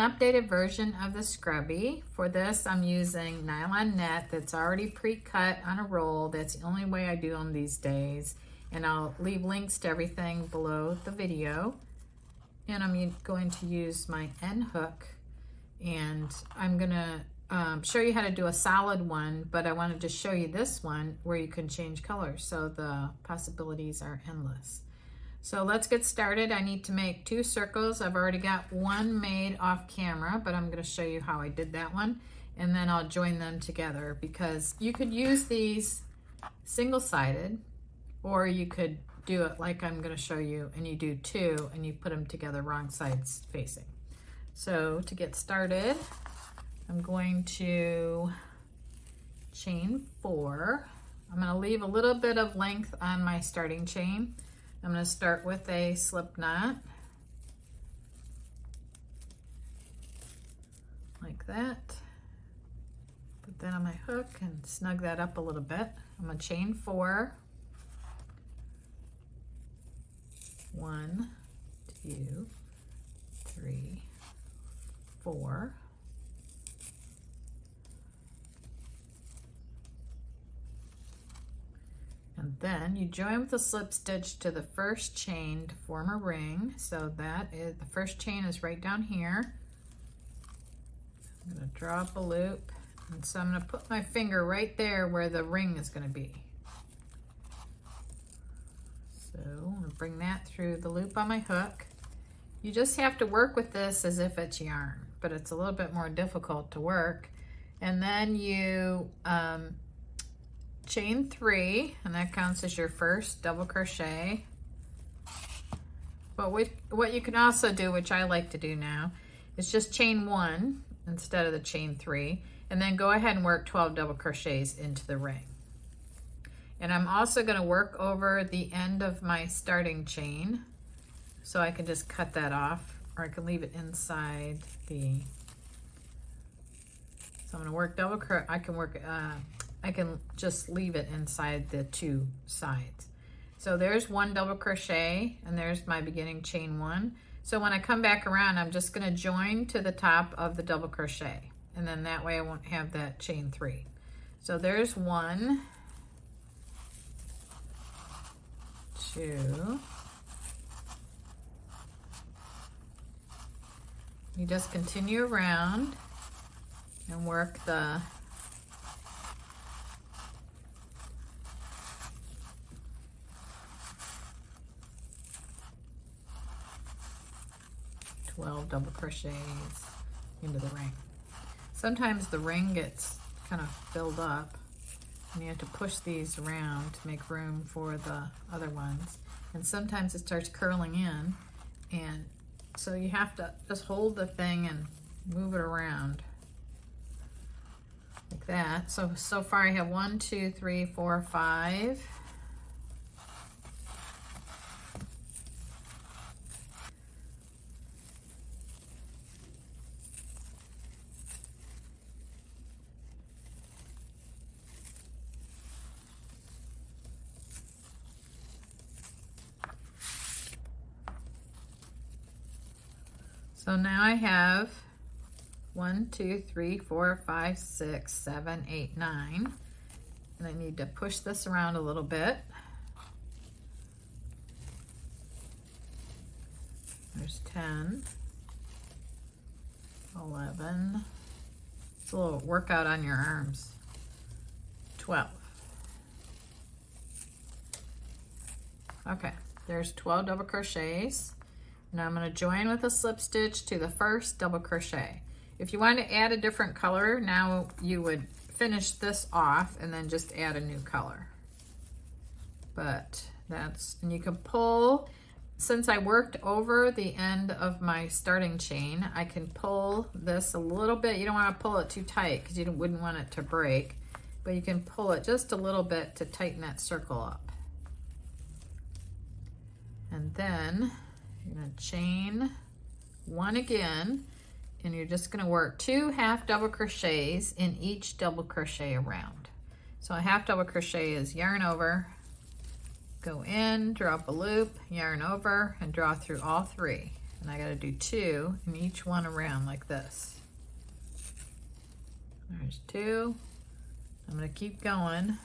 updated version of the Scrubby. For this, I'm using nylon net that's already pre-cut on a roll. That's the only way I do them these days. And I'll leave links to everything below the video. And I'm going to use my end hook, and I'm gonna show you how to do a solid one, but I wanted to show you this one where you can change colors, so the possibilities are endless. So let's get started. I need to make 2 circles. I've already got one made off camera, but I'm gonna show you how I did that one, and then I'll join them together, because you could use these single-sided, or you could do it like I'm going to show you, and you do 2 and you put them together wrong sides facing. So to get started, I'm going to chain 4. I'm going to leave a little bit of length on my starting chain. I'm going to start with a slip knot like that. Put that on my hook and snug that up a little bit. I'm going to chain 4. 1, 2, 3, 4. And then you join with a slip stitch to the first chain to form a ring. So that is, the first chain is right down here. I'm going to draw up a loop, and so I'm going to put my finger right there where the ring is going to be. So I'm going to bring that through the loop on my hook. You just have to work with this as if it's yarn, but it's a little bit more difficult to work. And then you chain 3, and that counts as your first double crochet. But what you can also do, which I like to do now, is just chain 1 instead of the chain 3, and then go ahead and work 12 double crochets into the ring. And I'm also going to work over the end of my starting chain, so I can just cut that off, or I can leave it inside the, so I'm going to work double crochet. I can just leave it inside the 2 sides. So there's 1 double crochet, and there's my beginning chain 1. So when I come back around, I'm just going to join to the top of the double crochet, and then that way I won't have that chain 3. So there's 1, 2. You just continue around and work the double crochets into the ring. Sometimes the ring gets kind of filled up, and you have to push these around to make room for the other ones. And sometimes it starts curling in, and so you have to just hold the thing and move it around like that. So far I have 1, 2, 3, 4, 5. So now I have 1, 2, 3, 4, 5, 6, 7, 8, 9. And I need to push this around a little bit. There's 10, 11. It's a little workout on your arms. 12. Okay, there's 12 double crochets. Now I'm going to join with a slip stitch to the first double crochet. If you want to add a different color, now you would finish this off and then just add a new color. But that's, and you can pull, since I worked over the end of my starting chain, I can pull this a little bit. You don't want to pull it too tight because you wouldn't want it to break, but you can pull it just a little bit to tighten that circle up. And then you're going to chain 1 again, and you're just going to work 2 half double crochets in each double crochet around. So a half double crochet is yarn over, go in, draw up a loop, yarn over, and draw through all 3. and I got to do 2 in each one around like this. There's 2. I'm going to keep going.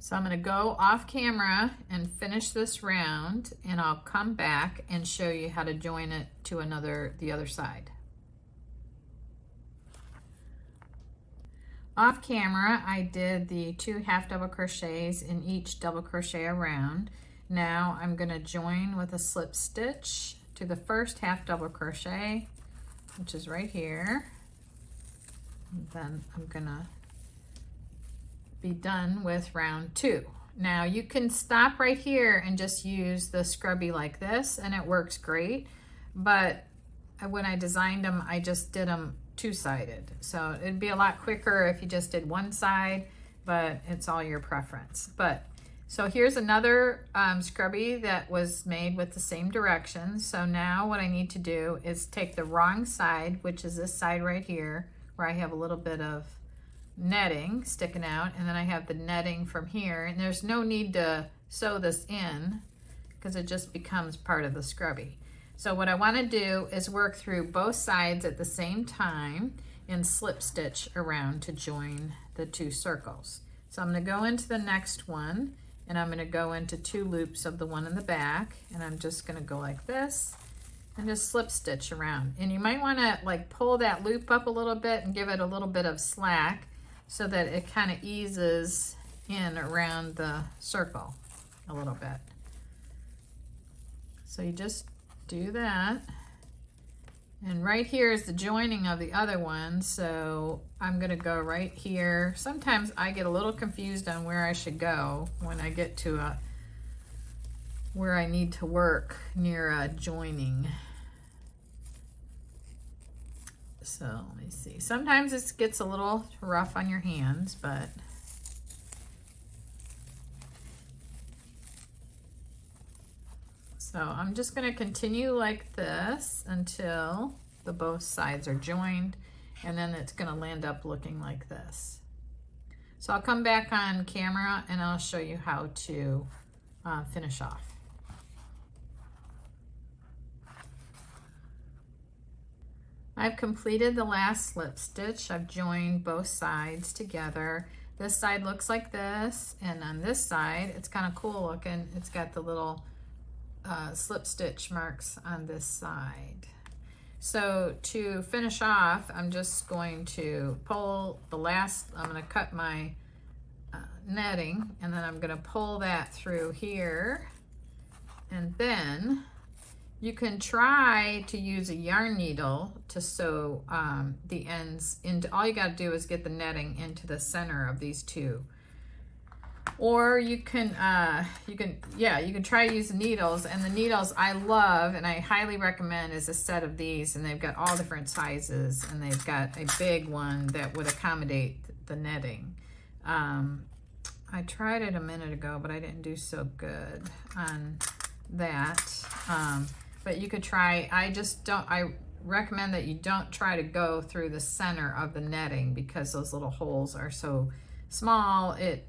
So I'm going to go off camera and finish this round, and I'll come back and show you how to join it to the other side. Off camera, I did the 2 half double crochets in each double crochet around. Now I'm going to join with a slip stitch to the first half double crochet, which is right here. And then I'm going to be done with round 2. Now you can stop right here and just use the scrubby like this, and it works great, but when I designed them, I just did them 2-sided. So it'd be a lot quicker if you just did one side, but it's all your preference. But so here's another scrubby that was made with the same directions. So now what I need to do is take the wrong side, which is this side right here, where I have a little bit of netting sticking out, and then I have the netting from here, and there's no need to sew this in because it just becomes part of the scrubby. So what I want to do is work through both sides at the same time and slip stitch around to join the 2 circles. So I'm going to go into the next one, and I'm going to go into 2 loops of the one in the back, and I'm just going to go like this and just slip stitch around. And you might want to like pull that loop up a little bit and give it a little bit of slack, so that it kind of eases in around the circle a little bit. So you just do that. And right here is the joining of the other one. So I'm gonna go right here. Sometimes I get a little confused on where I should go when I get to where I need to work near a joining. So let me see. Sometimes it gets a little rough on your hands, but so I'm just going to continue like this until the both sides are joined, and then it's going to land up looking like this. So I'll come back on camera and I'll show you how to finish off. I've completed the last slip stitch. I've joined both sides together. This side looks like this, and on this side, it's kind of cool looking. It's got the little slip stitch marks on this side. So to finish off, I'm just going to pull the last, I'm going to cut my netting, and then I'm going to pull that through here, and then you can try to use a yarn needle to sew the ends into. All you got to do is get the netting into the center of these 2. Or you can try to use the needles. And the needles I love and I highly recommend is a set of these, and they've got all different sizes, and they've got a big one that would accommodate the netting. I tried it a minute ago, but I didn't do so good on that. But you could try, I recommend that you don't try to go through the center of the netting because those little holes are so small, it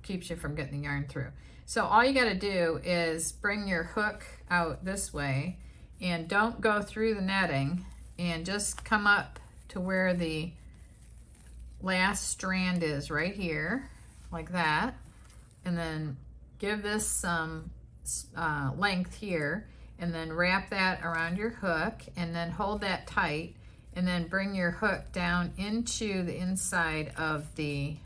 keeps you from getting the yarn through. So all you got to do is bring your hook out this way, and don't go through the netting, and just come up to where the last strand is right here, like that, and then give this some length here, and then wrap that around your hook, and then hold that tight, and then bring your hook down into the inside of the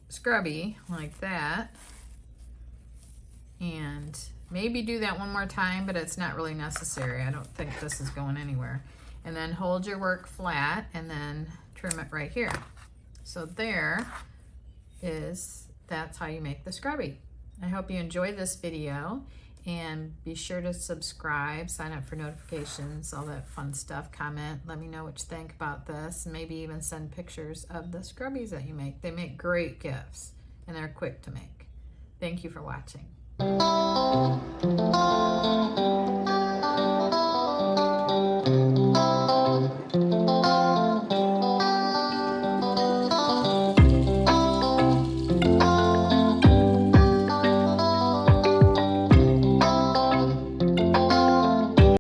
scrubby like that, and maybe do that one more time, but it's not really necessary. I don't think this is going anywhere. And then hold your work flat and then trim it right here. So that's how you make the scrubby. I hope you enjoyed this video, And be sure to subscribe, sign up for notifications, all that fun stuff. Comment, let me know what you think about this. Maybe even send pictures of the scrubbies that you make. They make great gifts and they're quick to make. Thank you for watching.